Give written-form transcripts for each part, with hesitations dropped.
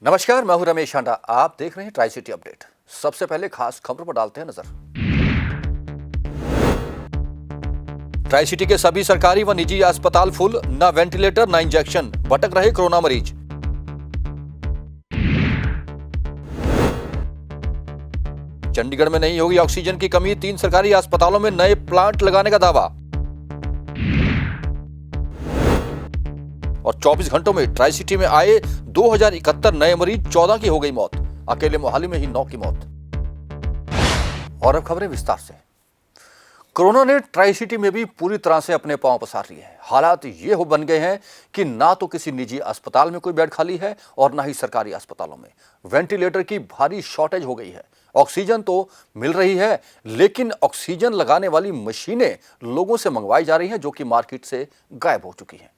नमस्कार, मैं हूं रमेश हांडा। आप देख रहे हैं ट्राई सिटी अपडेट। सबसे पहले खास खबरों पर डालते हैं नजर। ट्राई सिटी के सभी सरकारी व निजी अस्पताल फुल, न वेंटिलेटर न इंजेक्शन, भटक रहे कोरोना मरीज। चंडीगढ़ में नहीं होगी ऑक्सीजन की कमी, 3 सरकारी अस्पतालों में नए प्लांट लगाने का दावा। और 24 घंटों में ट्राई सिटी में आए 2071 नए मरीज, 14 की हो गई मौत। अकेले मोहाली में ही 9 की मौत। और अब खबरें विस्तार से। कोरोना ने ट्राई सिटी में भी पूरी तरह से अपने पांव पसार लिए हैं। हालात ये हो बन गए हैं कि ना तो किसी निजी अस्पताल में कोई बेड खाली है और ना ही सरकारी अस्पतालों में। वेंटिलेटर की भारी शॉर्टेज हो गई है। ऑक्सीजन तो मिल रही है, लेकिन ऑक्सीजन लगाने वाली मशीनें लोगों से मंगवाई जा रही हैं, जो कि मार्केट से गायब हो चुकी हैं।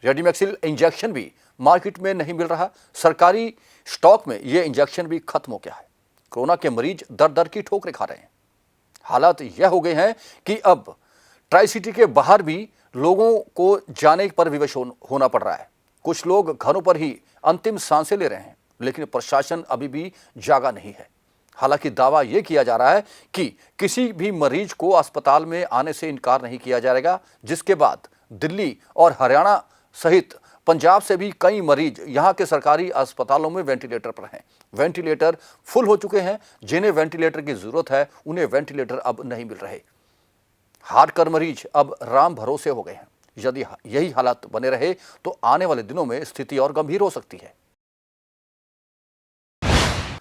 रेडीमैक्सिल इंजेक्शन भी मार्केट में नहीं मिल रहा। सरकारी स्टॉक में यह इंजेक्शन भी खत्म हो गया है। कोरोना के मरीज दर दर की ठोकरें खा रहे हैं। हालात यह हो गए हैं कि अब ट्राई सिटी के बाहर भी लोगों को जाने पर विवश होना पड़ रहा है। कुछ लोग घरों पर ही अंतिम सांसें ले रहे हैं, लेकिन प्रशासन अभी भी जागा नहीं है। हालांकि दावा यह किया जा रहा है कि किसी भी मरीज को अस्पताल में आने से इनकार नहीं किया जाएगा, जिसके बाद दिल्ली और हरियाणा सहित पंजाब से भी कई मरीज यहां के सरकारी अस्पतालों में वेंटिलेटर पर हैं। वेंटिलेटर फुल हो चुके हैं। जिन्हें वेंटिलेटर की जरूरत है, उन्हें वेंटिलेटर अब नहीं मिल रहे। हार्ट कर मरीज अब राम भरोसे हो गए हैं। यदि यही हालात बने रहे तो आने वाले दिनों में स्थिति और गंभीर हो सकती है।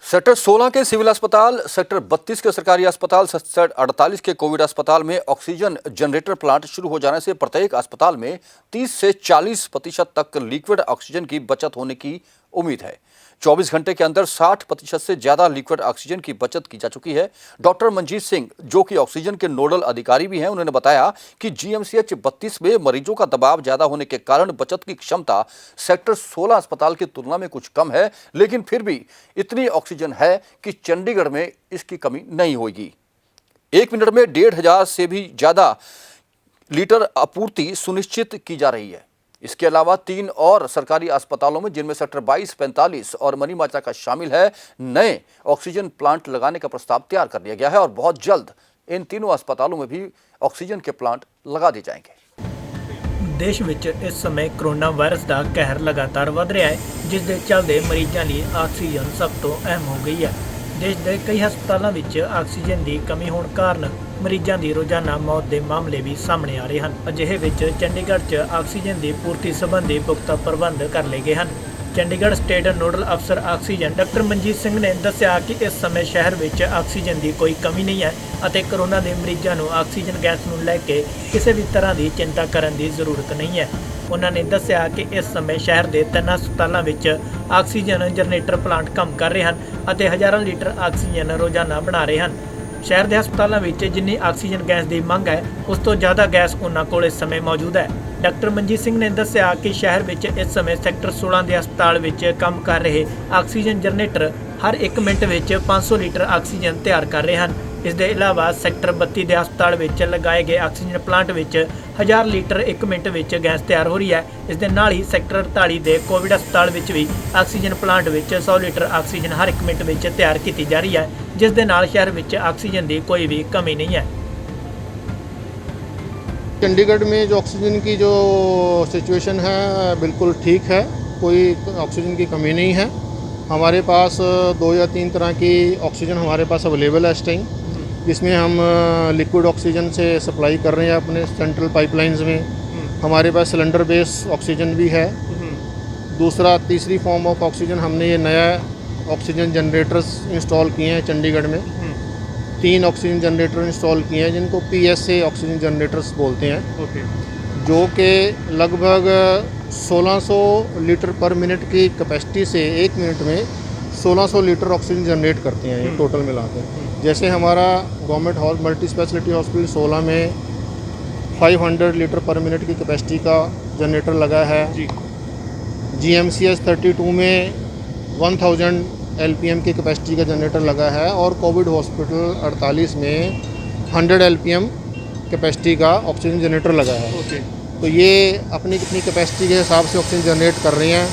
सेक्टर 16 के सिविल अस्पताल, सेक्टर 32 के सरकारी अस्पताल, सेक्टर 48 के कोविड अस्पताल में ऑक्सीजन जनरेटर प्लांट शुरू हो जाने से प्रत्येक अस्पताल में 30 से 40% तक लिक्विड ऑक्सीजन की बचत होने की उम्मीद है। 24 घंटे के अंदर 60% से ज्यादा लिक्विड ऑक्सीजन की बचत की जा चुकी है। डॉक्टर मंजीत सिंह, जो कि ऑक्सीजन के नोडल अधिकारी भी हैं, उन्होंने बताया कि जीएमसीएच 32 में मरीजों का दबाव ज्यादा होने के कारण बचत की क्षमता सेक्टर 16 अस्पताल की तुलना में कुछ कम है, लेकिन फिर भी इतनी ऑक्सीजन है कि चंडीगढ़ में इसकी कमी नहीं होगी। 1 मिनट में 1,500 से भी ज्यादा लीटर आपूर्ति सुनिश्चित की जा रही है। इसके अलावा 3 और सरकारी अस्पतालों में, जिनमें सेक्टर 22, 45 और मनीमाचा का शामिल है, नए ऑक्सीजन प्लांट लगाने का प्रस्ताव तैयार कर लिया गया है और बहुत जल्द इन तीनों अस्पतालों में भी ऑक्सीजन के प्लांट लगा दिए जाएंगे। देश ਵਿੱਚ इस समय कोरोना वायरस का कहर लगातार वध रहा है, जिस दे चलते मरीजों लिए ऑक्सीजन सब तो अहम हो गई है। देश के कई हस्पतालों में ऑक्सीजन की कमी होने कारण मरीजों की रोजाना मौत के मामले भी सामने आ रहे हैं। अजिहे विच चंडीगढ़ च ऑक्सीजन की पूर्ति संबंधी पुख्ता प्रबंध कर लए गए हैं। चंडीगढ़ स्टेट नोडल अफसर ऑक्सीजन डॉक्टर मनजीत सिंह ने दस्सिया कि इस समय शहर में ऑक्सीजन की कोई कमी नहीं है और कोरोना के मरीजों को ऑक्सीजन गैस को लैके किसी भी तरह की चिंता करने की जरूरत नहीं है। उन्होंने दस्सिया कि इस समय शहर के 3 अस्पतालों में ऑक्सीजन जनरेटर प्लांट काम कर रहे हैं और हज़ारों लीटर ऑक्सीजन रोजाना बना रहे हैं। शहर के हस्पतालों में जिन्नी ऑक्सीजन गैस की मंग है, उस तो ज़्यादा गैस उन्होंने को इस समय मौजूद है। डॉक्टर मनजीत सिंह ने दस्सिया कि शहर में इस समय सेक्टर 16 के हस्पताल में काम कर रहे ऑक्सीजन जनरेटर हर 1 मिनट में 500 लीटर ऑक्सीजन तैयार कर रहे हैं। इसके अलावा सेक्टर 32 के हस्पताल में लगाए गए ऑक्सीजन प्लांट में 1000 लीटर 1 मिनट में गैस तैयार हो रही है। इस दे नाल ही सेक्टर 48 के कोविड अस्पताल में भी ऑक्सीजन प्लांट में 100 लीटर ऑक्सीजन हर 1 मिनट में तैयार की जा रही है, जिस दे नाल शहर में ऑक्सीजन की कोई भी कमी नहीं है। चंडीगढ़ में जो ऑक्सीजन की जो सिचुएशन है बिल्कुल ठीक है, कोई ऑक्सीजन की कमी नहीं है। हमारे पास 2 या 3 तरह की ऑक्सीजन हमारे पास अवेलेबल है इस टाइम, जिसमें हम लिक्विड ऑक्सीजन से सप्लाई कर रहे हैं अपने सेंट्रल पाइपलाइंस में। हमारे पास सिलेंडर बेस ऑक्सीजन भी है। दूसरा, तीसरी फॉर्म ऑफ ऑक्सीजन हमने ये नया ऑक्सीजन जनरेटर्स इंस्टॉल किए हैं चंडीगढ़ में। 3 ऑक्सीजन जनरेटर इंस्टॉल किए हैं, जिनको PSA ऑक्सीजन जनरेटर्स बोलते हैं, जो कि लगभग 1600 लीटर पर मिनट की कैपेसिटी से 1 मिनट में 1600 लीटर ऑक्सीजन जनरेट करते हैं ये टोटल मिलाकर। जैसे हमारा गवर्नमेंट मल्टी स्पेशलिटी हॉस्पिटल 16 में 500 लीटर पर मिनट की कैपेसिटी का जनरेटर लगा है। GMCH 32 में 1000 LPM की कैपेसिटी का जनरेटर लगा है और कोविड हॉस्पिटल 48 में 100 LPM कैपेसिटी का ऑक्सीजन जनरेटर लगा है। तो ये अपनी कितनी कैपेसिटी के हिसाब से ऑक्सीजन जनरेट कर रही हैं।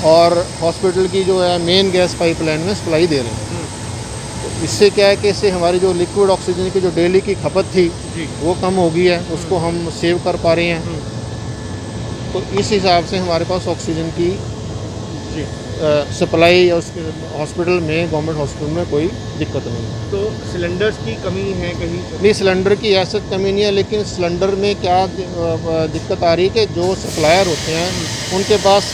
और हॉस्पिटल की जो है मेन गैस पाइपलाइन में सप्लाई दे रहे हैं। तो इससे क्या है कि इससे हमारी जो लिक्विड ऑक्सीजन की जो डेली की खपत थी वो कम हो गई है, उसको हम सेव कर पा रहे हैं। तो इस हिसाब से हमारे पास ऑक्सीजन की सप्लाई या उसके हॉस्पिटल में, गवर्नमेंट हॉस्पिटल में कोई दिक्कत नहीं है। तो सिलेंडर्स की कमी है कहीं? नहीं, सिलेंडर की ऐसा कमी नहीं है, लेकिन सिलेंडर में क्या दिक्कत आ रही है कि जो सप्लायर होते हैं उनके पास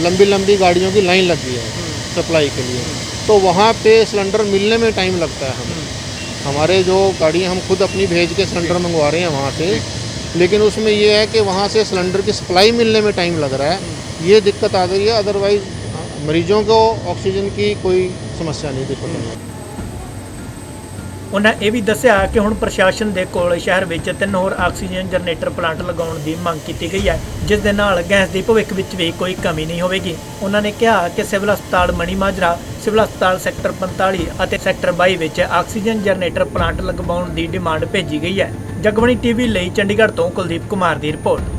लंबी लंबी गाड़ियों की लाइन लग गई है सप्लाई के लिए, तो वहाँ पे सिलेंडर मिलने में टाइम लगता है। हमारे जो गाड़ियाँ हम खुद अपनी भेज के सिलेंडर मंगवा रहे हैं वहाँ से, लेकिन उसमें ये है कि वहाँ से सिलेंडर की सप्लाई मिलने में टाइम लग रहा है, ये दिक्कत आ गई है। अदरवाइज़ मरीजों को ऑक्सीजन की कोई ਸਮੱਸਿਆ ਨਹੀਂ ਦਿੱਕਤ ਨਹੀਂ। ਉਹਨਾਂ ਇਹ ਵੀ ਦੱਸਿਆ ਕਿ ਹੁਣ ਪ੍ਰਸ਼ਾਸਨ ਦੇ ਕੋਲ ਸ਼ਹਿਰ ਵਿੱਚ 3 ਹੋਰ ਆਕਸੀਜਨ ਜਨਰੇਟਰ ਪਲਾਂਟ ਲਗਾਉਣ ਦੀ ਮੰਗ ਕੀਤੀ ਗਈ ਹੈ, ਜਿਸ ਦੇ ਨਾਲ ਗੈਸ ਦੀ ਭਵਿੱਖ ਵਿੱਚ ਵੀ ਕੋਈ ਕਮੀ ਨਹੀਂ ਹੋਵੇਗੀ। ਉਹਨਾਂ ਨੇ ਕਿਹਾ ਕਿ ਸਿਵਲ ਹਸਪਤਾਲ ਮਣੀ ਮਾਜਰਾ, ਸਿਵਲ ਹਸਪਤਾਲ ਸੈਕਟਰ 45 ਅਤੇ ਸੈਕਟਰ 22 ਵਿੱਚ ਆਕਸੀਜਨ ਜਨਰੇਟਰ ਪਲਾਂਟ ਲਗਵਾਉਣ ਦੀ ਡਿਮਾਂਡ ਭੇਜੀ ਗਈ ਹੈ। ਜਗਬਾਣੀ ਟੀਵੀ ਲਈ ਚੰਡੀਗੜ੍ਹ ਤੋਂ ਕੁਲਦੀਪ ਕੁਮਾਰ ਦੀ ਰਿਪੋर्ट।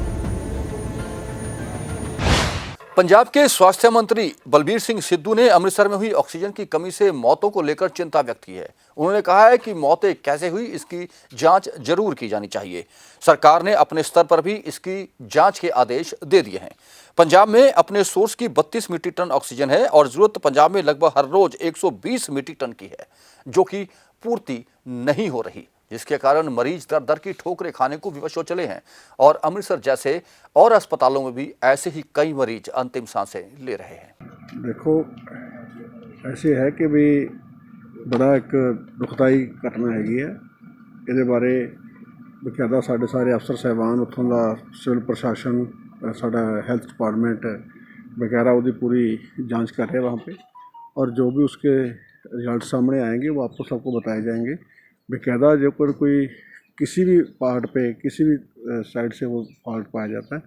पंजाब के स्वास्थ्य मंत्री बलबीर सिंह सिद्धू ने अमृतसर में हुई ऑक्सीजन की कमी से मौतों को लेकर चिंता व्यक्त की है। उन्होंने कहा है कि मौतें कैसे हुई इसकी जांच जरूर की जानी चाहिए। सरकार ने अपने स्तर पर भी इसकी जांच के आदेश दे दिए हैं। पंजाब में अपने सोर्स की 32 मीट्रिक टन ऑक्सीजन है और जरूरत पंजाब में लगभग हर रोज 120 मीट्रिक टन की है, जो कि पूर्ति नहीं हो रही, जिसके कारण मरीज दर दर की ठोकरें खाने को विवश हो चले हैं और अमृतसर जैसे और अस्पतालों में भी ऐसे ही कई मरीज अंतिम सांसें ले रहे हैं। देखो, ऐसे है कि भी बड़ा एक दुखदाई घटना हैगी है। ਇਹਦੇ ਬਾਰੇ ਬਕਾਇਦਾ ਸਾਡੇ ਸਾਰੇ ਅਫਸਰ ਸਾਹਿਬਾਨ, ਉੱਥੋਂ ਦਾ ਸਿਵਲ ਪ੍ਰਸ਼ਾਸਨ, ਸਾਡਾ हेल्थ डिपार्टमेंट वगैरह ਉਹਦੀ पूरी जांच कर रहे हैं वहाँ पे, और जो भी उसके रिजल्ट सामने आएंगे वो आपको सबको बताए जाएंगे। बेकायदा जो कोई किसी भी पार्ट पे, किसी भी साइड से वो फॉल्ट पाया जाता है,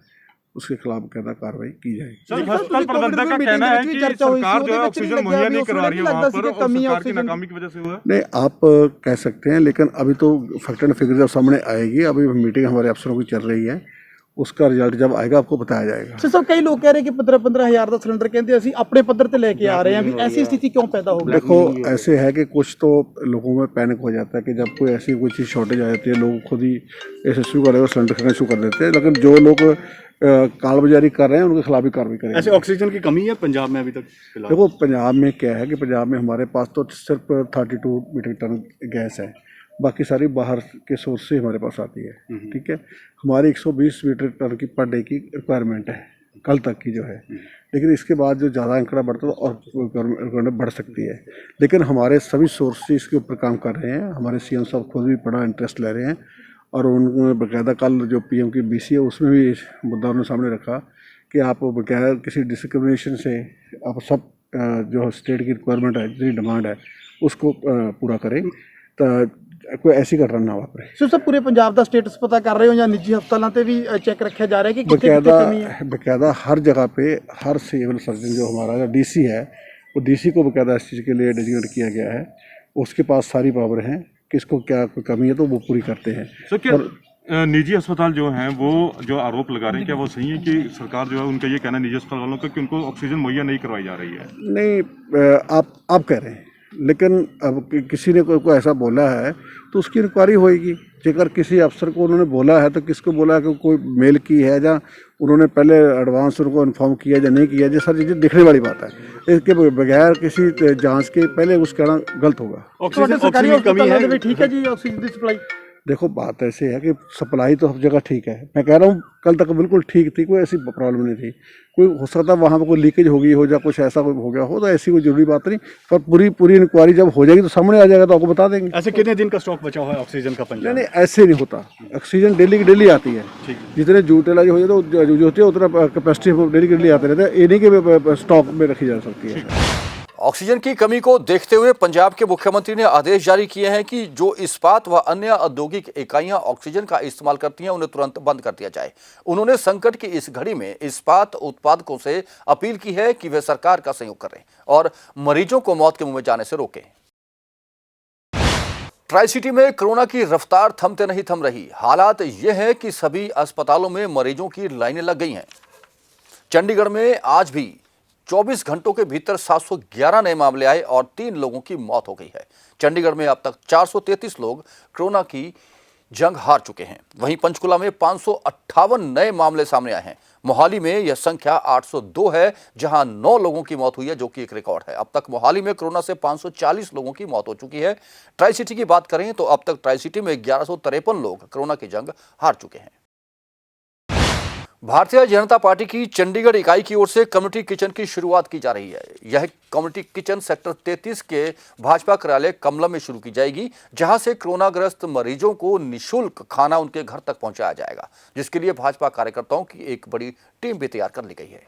उसके खिलाफ बेकायदा कार्रवाई की जाएगी। सर, अस्पताल प्रबंधक का कहना है कि सरकार जो है ऑक्सीजन मुहैया नहीं करवा रही है वहाँ पर, और सरकार की नाकामी की वजह से हुआ है। नहीं, आप कह सकते हैं, लेकिन अभी तो फैक्ट एंड फिगर जब सामने आएगी, अभी मीटिंग हमारे अफसरों की चल रही है, उसका रिजल्ट जब आएगा आपको बताया जाएगा। सर, कई लोग कह रहे हैं कि 15-15 हज़ार का सिलेंडर कहते हैं अपने पद्धर से लेके आ रहे हैं, अभी ऐसी स्थिति क्यों पैदा हो गई? देखो, ऐसे है कि कुछ तो लोगों में पैनिक हो जाता है कि जब कोई ऐसी कोई चीज़ शॉर्टेज आ जाती है, लोग खुद ही ऐसे शुरू कर सिलेंडर खरीदना शुरू कर देते हैं, लेकिन जो लोग कालाबाजारी कर रहे हैं उनके खिलाफ भी कार्रवाई करेंगे। ऐसे ऑक्सीजन की कमी है पंजाब में अभी तक? देखो, पंजाब में क्या है कि पंजाब में हमारे पास तो सिर्फ 32 मीट्रिक टन गैस है, बाकी सारी बाहर के सोर्स से हमारे पास आती है। ठीक है, हमारी 120 मीट्रिक टन की पर डे की रिक्वायरमेंट है कल तक की जो है, लेकिन इसके बाद जो ज़्यादा आंकड़ा बढ़ता है और रिक्वायरमेंट बढ़ सकती है, लेकिन हमारे सभी सोर्स इसके ऊपर काम कर रहे हैं। हमारे सीएम साहब खुद भी बड़ा इंटरेस्ट ले रहे हैं, और उन्होंने बाकायदा कल जो पीएम की बीसी है उसमें भी मुद्दा उन्होंने सामने रखा कि आप बाकायदा किसी डिस्क्रिमिनेशन से आप सब जो स्टेट की रिक्वायरमेंट है, जितनी डिमांड है, उसको पूरा करें, तो कोई ऐसी घटना ना वापरे। सो सब पूरे पंजाब का स्टेटस पता कर रहे हो या निजी हस्पतालों से भी चेक रखा जा रहा है कि कितने कमी है? बाकायदा हर जगह पे हर सिविल सर्जन जो हमारा डीसी है, वो डीसी को बाकायदा इस चीज़ के लिए डेजिग्नेट किया गया है, उसके पास सारी पावर हैं, किसको क्या कोई कमी है तो वो पूरी करते हैं। सर, क्या निजी अस्पताल जो हैं वो जो आरोप लगा रहे हैं, क्या वो सही है कि सरकार जो है, उनका ये कहना है निजी अस्पताल वालों का कि उनको ऑक्सीजन मुहैया नहीं करवाई जा रही है? नहीं, आप कह रहे हैं, लेकिन अब किसी ने कोई ऐसा बोला है तो उसकी इंक्वायरी होएगी। जेकर किसी अफसर को उन्होंने बोला है तो किसको बोला है कि कोई मेल की है या उन्होंने पहले एडवांस उनको इन्फॉर्म किया या नहीं किया, ये सारी चीज़ें दिखने वाली बात है। इसके बगैर किसी जांच के पहले उस कहना गलत होगा। ऑक्सीजन की कमी है? ठीक है जी, ऑक्सीजन की सप्लाई। देखो, बात ऐसे है कि सप्लाई तो हर जगह ठीक है, मैं कह रहा हूँ कल तक बिल्कुल ठीक थी, कोई ऐसी प्रॉब्लम नहीं थी। कोई हो सकता है वहाँ पर कोई लीकेज हो गई हो या कुछ ऐसा कोई हो गया हो, तो ऐसी कोई जरूरी बात नहीं, पर पूरी इंक्वायरी जब हो जाएगी तो सामने आ जाएगा, तो आपको बता देंगे। ऐसे कितने दिन का स्टॉक बचा हुआ है ऑक्सीजन का पंजाब? नहीं, ऐसे नहीं होता। ऑक्सीजन डेली की डेली आती है, जितने यूटिलाइज हो जाए तो जो होती है उतना कैपेसिटी डेली की डेली आते रहते हैं, ये नहीं कि स्टॉक में रखी जा सकती है। ऑक्सीजन की कमी को देखते हुए पंजाब के मुख्यमंत्री ने आदेश जारी किए हैं कि जो इस्पात व अन्य औद्योगिक इकाइयां ऑक्सीजन का इस्तेमाल करती हैं उन्हें तुरंत बंद कर दिया जाए। उन्होंने संकट की इस घड़ी में इस्पात उत्पादकों से अपील की है कि वे सरकार का सहयोग करें और मरीजों को मौत के मुंह में जाने से रोकें। ट्राई सिटी में कोरोना की रफ्तार थमते नहीं थम रही। हालात ये है कि सभी अस्पतालों में मरीजों की लाइनें लग गई हैं। चंडीगढ़ में आज भी 24 घंटों के भीतर 711 नए मामले आए और 3 लोगों की मौत हो गई है। चंडीगढ़ में अब तक 433 लोग कोरोना की जंग हार चुके हैं। वहीं पंचकुला में 558 नए मामले सामने आए हैं। मोहाली में यह संख्या 802 है, जहां 9 लोगों की मौत हुई है, जो कि एक रिकॉर्ड है। अब तक मोहाली में कोरोना से 540 लोगों की मौत हो चुकी है। ट्राई सिटी की बात करें तो अब तक ट्राई सिटी में 1153 लोग कोरोना की जंग हार चुके हैं। भारतीय जनता पार्टी की चंडीगढ़ इकाई की ओर से कम्युनिटी किचन की शुरुआत की जा रही है। यह कम्युनिटी किचन सेक्टर 33 के भाजपा कार्यालय कमलम में शुरू की जाएगी, जहां से कोरोनाग्रस्त मरीजों को निःशुल्क खाना उनके घर तक पहुंचाया जाएगा, जिसके लिए भाजपा कार्यकर्ताओं की एक बड़ी टीम भी तैयार कर ली गई है।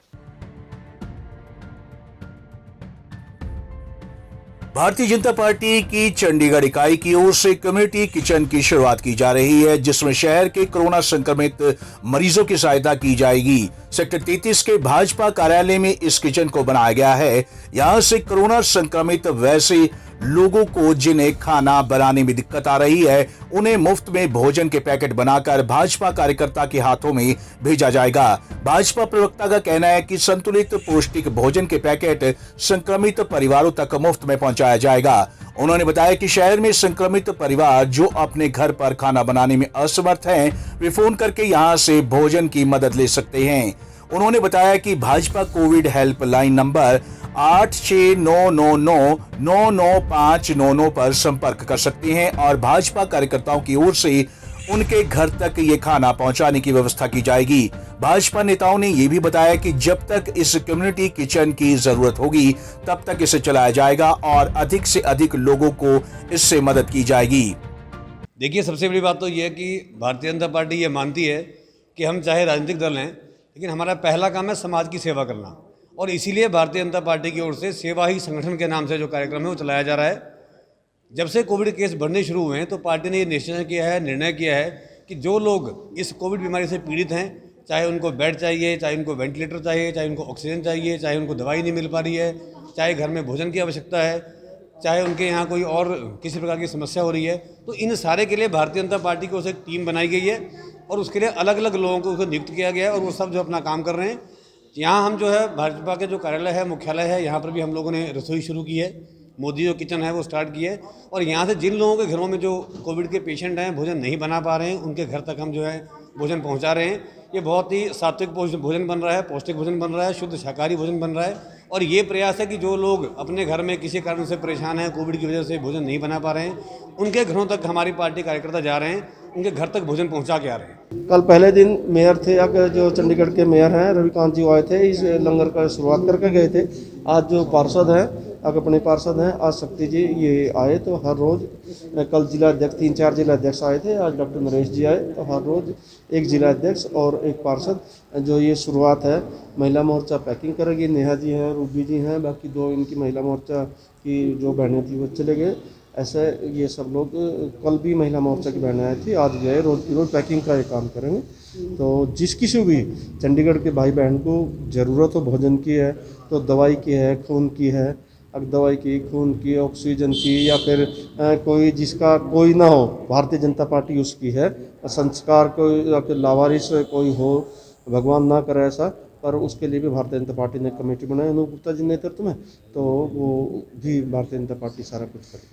भारतीय जनता पार्टी की चंडीगढ़ इकाई की ओर से कम्युनिटी किचन की शुरुआत की जा रही है, जिसमें शहर के कोरोना संक्रमित मरीजों की सहायता की जाएगी। सेक्टर 33 के भाजपा कार्यालय में इस किचन को बनाया गया है। यहां से कोरोना संक्रमित वैसे लोगों को जिन्हें खाना बनाने में दिक्कत आ रही है, उन्हें मुफ्त में भोजन के पैकेट बनाकर भाजपा कार्यकर्ता के हाथों में भेजा जाएगा। भाजपा प्रवक्ता का कहना है कि संतुलित पौष्टिक भोजन के पैकेट संक्रमित परिवारों तक मुफ्त में पहुंचाया जाएगा। उन्होंने बताया कि शहर में संक्रमित परिवार जो अपने घर पर खाना बनाने में असमर्थ हैं, वे फोन करके यहां से भोजन की मदद ले सकते हैं। उन्होंने बताया कि भाजपा कोविड हेल्पलाइन नंबर 8699999599 पर संपर्क कर सकते हैं और भाजपा कार्यकर्ताओं की ओर से उनके घर तक ये खाना पहुंचाने की व्यवस्था की जाएगी। भाजपा नेताओं ने ये भी बताया कि जब तक इस कम्युनिटी किचन की जरूरत होगी, तब तक इसे चलाया जाएगा और अधिक से अधिक लोगों को इससे मदद की जाएगी। देखिए, सबसे बड़ी बात तो ये है कि भारतीय जनता पार्टी ये मानती है कि हम चाहे राजनीतिक दल हैं, लेकिन हमारा पहला काम है समाज की सेवा करना, और इसीलिए भारतीय जनता पार्टी की ओर से सेवा ही संगठन के नाम से जो कार्यक्रम है वो चलाया जा रहा है। जब से कोविड केस बढ़ने शुरू हुए हैं तो पार्टी ने ये निर्णय किया है कि जो लोग इस कोविड बीमारी से पीड़ित हैं, चाहे उनको बेड चाहिए, चाहे उनको वेंटिलेटर चाहिए, चाहे उनको ऑक्सीजन चाहिए, चाहे उनको दवाई नहीं मिल पा रही है, चाहे घर में भोजन की आवश्यकता है, चाहे उनके यहाँ कोई और किसी प्रकार की समस्या हो रही है, तो इन सारे के लिए भारतीय जनता पार्टी की ओर से एक टीम बनाई गई है और उसके लिए अलग अलग लोगों को उसको नियुक्त किया गया है और वो सब जो अपना काम कर रहे हैं। यहाँ हम जो है भाजपा के जो कार्यालय है, मुख्यालय है, यहाँ पर भी हम लोगों ने रसोई शुरू की है। मोदी जो किचन है वो स्टार्ट की है और यहाँ से जिन लोगों के घरों में जो कोविड के पेशेंट हैं, भोजन नहीं बना पा रहे हैं, उनके घर तक हम जो है भोजन पहुँचा रहे हैं। ये बहुत ही सात्विक भोजन बन रहा है, पौष्टिक भोजन बन रहा है, शुद्ध शाकाहारी भोजन बन रहा है और ये प्रयास है कि जो लोग अपने घर में किसी कारण से परेशान हैं, कोविड की वजह से भोजन नहीं बना पा रहे हैं, उनके घरों तक हमारी पार्टी कार्यकर्ता जा रहे हैं, उनके घर तक भोजन पहुंचा के आ रहे हैं। कल पहले दिन मेयर थे, अगर जो चंडीगढ़ के मेयर हैं रविकांत जी आए थे, इस लंगर का शुरुआत करके गए थे। आज जो पार्षद हैं, अपने पार्षद हैं, आज शक्ति जी ये आए, तो हर रोज़ कल जिला अध्यक्ष 3-4 जिला अध्यक्ष आए थे, आज डॉक्टर नरेश जी आए, तो हर रोज़ एक जिला अध्यक्ष और एक पार्षद जो ये शुरुआत है। महिला मोर्चा पैकिंग करेगी, नेहा जी हैं, रूबी जी हैं, बाकी 2 इनकी महिला मोर्चा की जो बहनें थी वो चले गए। ऐसे ये सब लोग, कल भी महिला मोर्चा की बहनें आई थी, आज गए, रोज़ की रोज़ पैकिंग का ये काम करेंगे। तो जिस किसी भी चंडीगढ़ के भाई बहन को ज़रूरत हो भोजन की है, तो दवाई की है, खून की है, अगर दवाई की, खून की, ऑक्सीजन की, या फिर कोई जिसका कोई ना हो, भारतीय जनता पार्टी उसकी है। संस्कार कोई या फिर लावारिस कोई हो, भगवान ना करे ऐसा, पर उसके लिए भी भारतीय जनता पार्टी ने कमेटी बनाई अनूप गुप्ता जी नेतृत्व में, तो वो भी भारतीय जनता पार्टी सारा कुछ करेगी।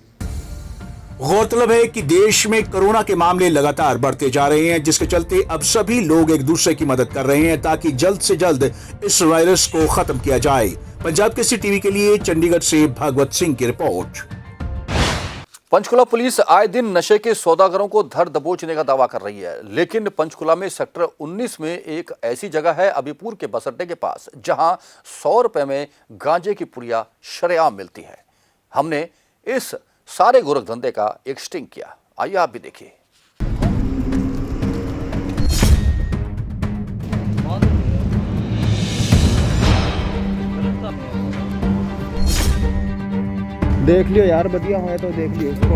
गौरतलब है कि देश में कोरोना के मामले लगातार बढ़ते जा रहे हैं, जिसके चलते अब सभी लोग एक दूसरे की मदद कर रहे हैं ताकि जल्द से जल्द इस वायरस को खत्म किया जाए। पंजाब केसरी टीवी के लिए चंडीगढ़ से भागवत सिंह की रिपोर्ट। पंचकुला पुलिस आए दिन नशे के सौदागरों को धर दबोचने का दावा कर रही है, लेकिन पंचकुला में सेक्टर 19 में एक ऐसी जगह है, अबीपुर के बस अड्डे के पास, जहां 100 रुपए में गांजे की पुड़िया शरेआम मिलती है। हमने इस सारे गोरख धंधे का एक स्टिंग किया, आइए आप भी देखिए। देख लियो यार, बढ़िया है तो देख लियो इसको।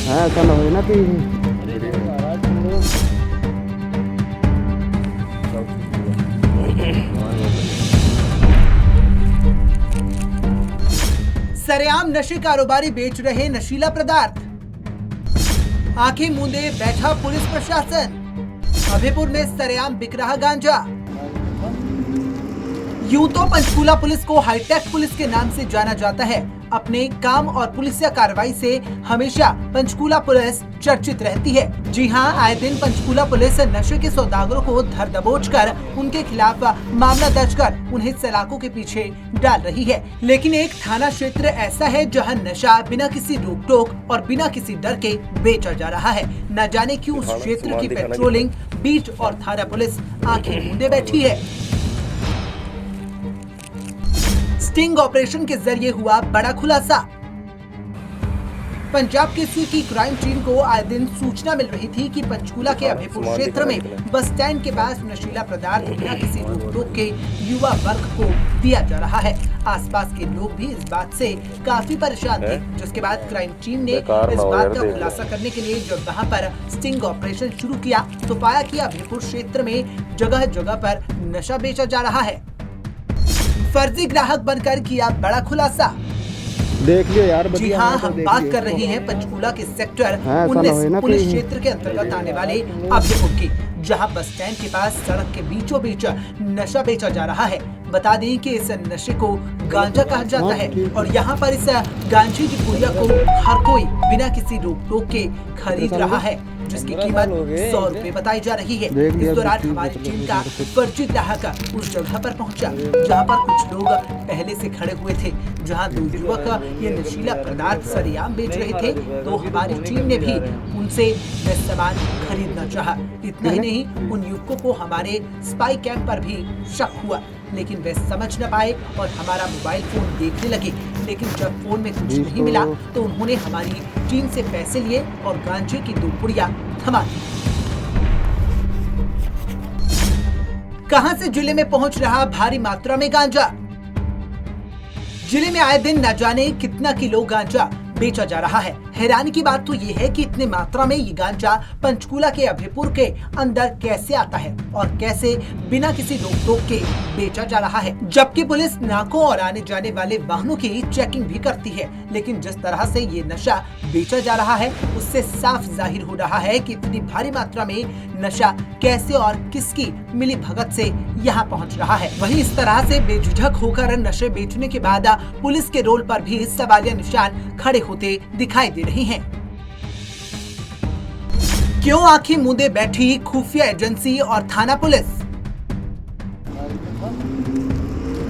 हाँ, ऐसा ना हो ना कि सरेआम नशे कारोबारी बेच रहे नशीला पदार्थ, आंखें मूंदे बैठा पुलिस प्रशासन। अभयपुर में सरेआम बिक रहा गांजा। यूं तो पंचकूला पुलिस को हाईटेक पुलिस के नाम से जाना जाता है। अपने काम और पुलिसिया कार्रवाई से हमेशा पंचकूला पुलिस चर्चित रहती है। जी हां, आए दिन पंचकूला पुलिस नशे के सौदागरों को धर दबोच कर उनके खिलाफ मामला दर्ज कर उन्हें सलाखों के पीछे डाल रही है। लेकिन एक थाना क्षेत्र ऐसा है जहां नशा बिना किसी रोक टोक और बिना किसी डर के बेचा जा रहा है। न जाने क्यों उस क्षेत्र की पेट्रोलिंग, बीट और थाना पुलिस आंखें मूंदे बैठी है। स्टिंग ऑपरेशन के जरिए हुआ बड़ा खुलासा। पंजाब केसरी की क्राइम टीम को आए दिन सूचना मिल रही थी कि पंचकूला के अभयपुर क्षेत्र में बस स्टैंड के पास नशीला पदार्थ बिना किसी रोक टोक के युवा वर्ग को दिया जा रहा है। आसपास के लोग भी इस बात से काफी परेशान थे, जिसके बाद क्राइम टीम ने इस बात का खुलासा करने के लिए जब वहां पर स्टिंग ऑपरेशन शुरू किया तो पाया कि अभयपुर क्षेत्र में जगह जगह पर नशा बेचा जा रहा है। फर्जी ग्राहक बनकर किया बड़ा खुलासा। देख लियो यार, जी हाँ, हम बात कर रहे हैं पंचकूला के सेक्टर 19 पुलिस क्षेत्र के अंतर्गत आने वाले अभयपुर की, जहां बस स्टैंड के पास सड़क के बीचों बीच नशा बेचा जा रहा है। बता दें कि इस नशे को गांजा कहा जाता है और यहाँ पर इस गांजे की पुड़िया को हर कोई बिना किसी रोक टोक के खरीद रहा है, जिसकी कीमत 100 रुपए बताई जा रही है। इस दौरान हमारी टीम का फर्जी ग्राहक उस जगह पर पहुंचा जहां पर कुछ लोग पहले से खड़े हुए थे, जहां 2 युवक ये नशीला पदार्थ सरेआम बेच रहे थे। तो हमारी टीम ने भी उनसे वह सामान खरीदना चाहा। इतना ही नहीं, उन युवकों को हमारे स्पाई कैम पर भी शक हुआ, लेकिन वे समझ न पाए और हमारा मोबाइल फोन देखने लगे। लेकिन जब फोन में कुछ नहीं मिला तो उन्होंने हमारी टीम से पैसे लिए और गांजे की 2 पुड़िया थमा दी। कहां से जिले में पहुंच रहा भारी मात्रा में गांजा। जिले में आए दिन न जाने कितना किलो गांजा बेचा जा रहा है। हैरानी की बात तो ये है कि इतने मात्रा में ये गांजा पंचकूला के अभयपुर के अंदर कैसे आता है और कैसे बिना किसी रोक टोक के बेचा जा रहा है, जबकि पुलिस नाकों और आने जाने वाले वाहनों की चेकिंग भी करती है। लेकिन जिस तरह से ये नशा बेचा जा रहा है उससे साफ जाहिर हो रहा है कि इतनी भारी मात्रा में नशा कैसे और किसकी मिली भगत से यहाँ पहुँच रहा है। वहीं इस तरह से बेझिझक होकर नशे बेचने के बाद पुलिस के रोल पर भी सवालिया निशान खड़े होते दिखाई दे रही हैं। क्यों आंखें मूंदे बैठी खुफिया एजेंसी और थाना पुलिस।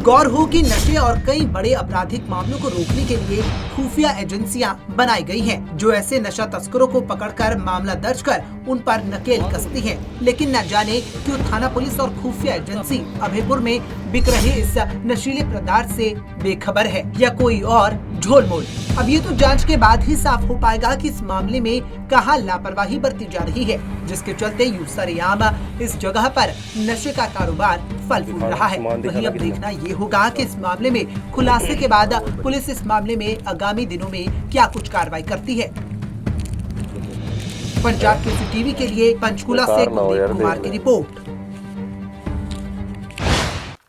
गौर हो कि नशे और कई बड़े आपराधिक मामलों को रोकने के लिए खुफिया एजेंसियां बनाई गई हैं, जो ऐसे नशा तस्करों को पकड़कर मामला दर्ज कर उन पर नकेल कसती हैं। लेकिन न जाने क्यों थाना पुलिस और खुफिया एजेंसी अभयपुर में बिक रहे इस नशीले पदार्थ से बेखबर है या कोई और झोलमोल। अब ये तो जांच के बाद ही साफ हो पाएगा कि इस मामले में कहां लापरवाही बरती जा रही है, जिसके चलते यूं सरेआम इस जगह पर नशे का कारोबार फल फूल रहा है। वहीं अब देखना ये होगा कि इस मामले में खुलासे के बाद पुलिस इस मामले में आगामी दिनों में क्या कुछ कार्रवाई करती है। पंजाब केसरी टीवी के लिए पंचकूला से कुलदीप कुमार की रिपोर्ट।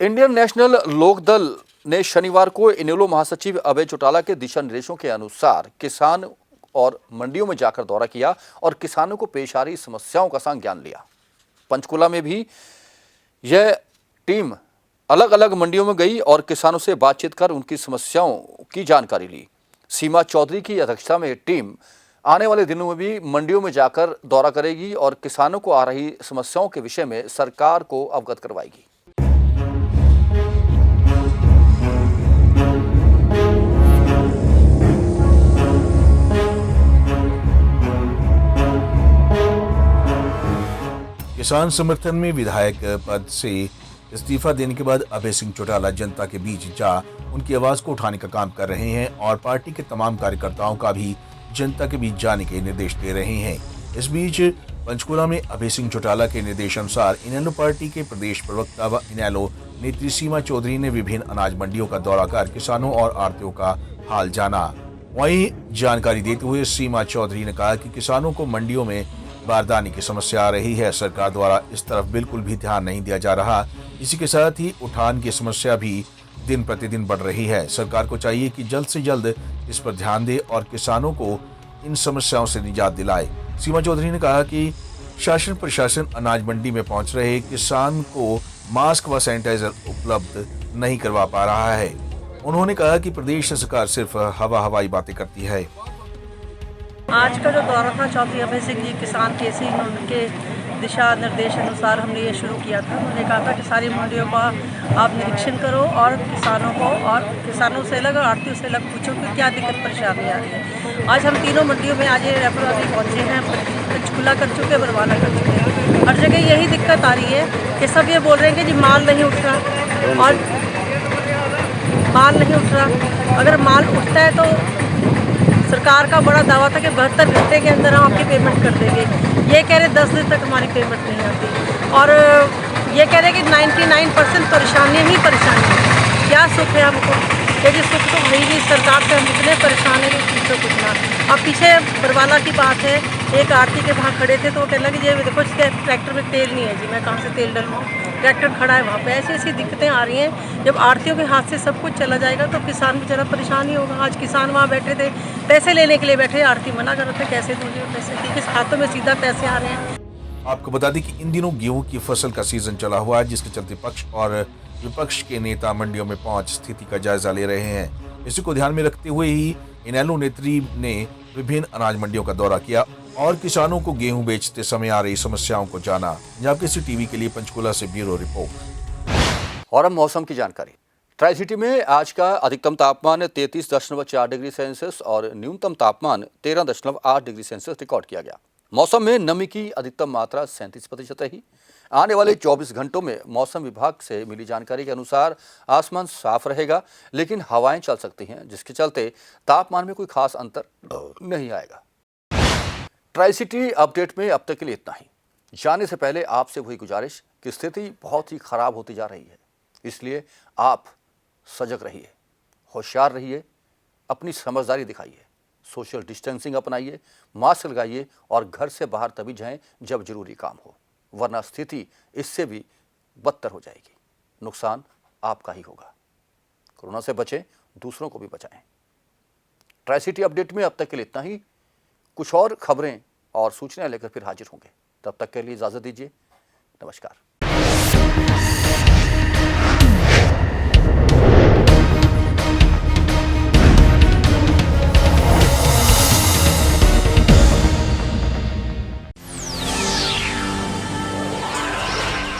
इंडियन नेशनल लोकदल ने शनिवार को इनेलो महासचिव अभय चौटाला के दिशा निर्देशों के अनुसार किसान और मंडियों में जाकर दौरा किया और किसानों को पेश आ रही समस्याओं का संज्ञान लिया। पंचकूला में भी यह टीम अलग अलग मंडियों में गई और किसानों से बातचीत कर उनकी समस्याओं की जानकारी ली। सीमा चौधरी की अध्यक्षता में टीम आने वाले दिनों में भी मंडियों में जाकर दौरा करेगी और किसानों को आ रही समस्याओं के विषय में सरकार को अवगत करवाएगी। किसान समर्थन में विधायक पद से इस्तीफा देने के बाद अभय सिंह चौटाला जनता के बीच जा उनकी आवाज को उठाने का काम कर रहे हैं और पार्टी के तमाम कार्यकर्ताओं का भी जनता के बीच जाने के निर्देश दे रहे हैं। इस बीच पंचकूला में अभय सिंह चौटाला के निर्देशानुसार इनेलो पार्टी के प्रदेश प्रवक्ता व इनेलो नेत्री सीमा चौधरी ने विभिन्न अनाज मंडियों का दौरा कर किसानों और आढ़तियों का हाल जाना। वहीं जानकारी देते हुए सीमा चौधरी ने कहा कि किसानों को मंडियों में बारदाने की समस्या आ रही है। सरकार द्वारा इस तरफ बिल्कुल भी ध्यान नहीं दिया जा रहा। इसी के साथ ही उठान की समस्या भी दिन प्रतिदिन बढ़ रही है। सरकार को चाहिए कि जल्द से जल्द इस पर ध्यान दे और किसानों को इन समस्याओं से निजात दिलाए। सीमा चौधरी ने कहा कि शासन प्रशासन अनाज मंडी में पहुंच रहे किसान को मास्क व सैनिटाइजर उपलब्ध नहीं करवा पा रहा है। उन्होंने कहा कि प्रदेश सरकार सिर्फ हवाई बातें करती है। आज का जो दौरा था 4 बेसिकली किसान केसी उनके दिशा निर्देश अनुसार हमने ये शुरू किया था। उन्होंने कहा था कि सारी मंडियों का आप निरीक्षण करो और किसानों से अलग और आड़तियों से अलग पूछो कि क्या दिक्कत परेशानी आ रही है। आज हम तीनों मंडियों में आज ये रेफर अभी पहुँचे हैं, पंचकूला कर चुके हैं, बरवाला कर चुके हैं। हर जगह यही दिक्कत आ रही है कि सब ये बोल रहे हैं कि जी माल नहीं उठ रहा, और माल नहीं उठ रहा। अगर माल उठता है तो सरकार का बड़ा दावा था कि 72 घंटे के अंदर हम आपकी पेमेंट कर देंगे। ये कह रहे 10 दिन तक हमारी पेमेंट नहीं आती, और ये कह रहे कि 99% परेशानियाँ ही परेशानी है। क्या सुख है हमको? क्योंकि सुख तो भाई जी सरकार से हम इतने परेशान हैं कि तो कुछ ना। अब पीछे बरवाला की बात है, एक आरती के वहाँ खड़े थे तो वो कहने लगे ये देखो इसके ट्रैक्टर में तेल नहीं है जी, मैं कहाँ से तेल डलवाऊँ, ट्रैक्टर खड़ा है वहाँ पे। ऐसी ऐसी दिक्कतें आ रही हैं। जब आड़तियों के हाथ से सब कुछ चला जाएगा तो किसान बेचारा परेशान ही होगा। आज किसान वहाँ बैठे थे, पैसे लेने के लिए बैठे, आड़ती मना कर रहे थे कैसे दूंगे पैसे, क्योंकि खातों में सीधा पैसे आ रहे हैं। आपको बता दें कि इन दिनों गेहूं की फसल का सीजन चला हुआ है, जिसके चलते पक्ष और विपक्ष के नेता मंडियों में पहुंच स्थिति का जायजा ले रहे हैं। इसी को ध्यान में रखते हुए ही इनेलो नेत्री ने विभिन्न अनाज मंडियों का दौरा किया और किसानों को गेहूं बेचते समय आ रही समस्याओं को जाना। पंजाब केसरी टीवी के लिए पंचकूला से ब्यूरो रिपोर्ट। और अब मौसम की जानकारी। ट्राई सिटी में आज का अधिकतम तापमान 33.4 डिग्री सेल्सियस और न्यूनतम तापमान 13.8 डिग्री सेल्सियस रिकॉर्ड किया गया। मौसम में नमी की अधिकतम मात्रा 37% रही। आने वाले 24 घंटों में मौसम विभाग से मिली जानकारी के अनुसार आसमान साफ रहेगा, लेकिन हवाएं चल सकती हैं, जिसके चलते तापमान में कोई खास अंतर नहीं आएगा। ट्राई सिटी अपडेट में अब तक के लिए इतना ही। जाने से पहले आपसे वही गुजारिश कि स्थिति बहुत ही खराब होती जा रही है, इसलिए आप सजग रहिए, होशियार रहिए, अपनी समझदारी दिखाइए, सोशल डिस्टेंसिंग अपनाइए, मास्क लगाइए और घर से बाहर तभी जाएं जब जरूरी काम हो, वरना स्थिति इससे भी बदतर हो जाएगी। नुकसान आपका ही होगा। कोरोना से बचें, दूसरों को भी बचाएं। ट्राई सिटी अपडेट में अब तक के लिए इतना ही। कुछ और खबरें और सूचनाएं लेकर फिर हाजिर होंगे। तब तक के लिए इजाजत दीजिए। नमस्कार।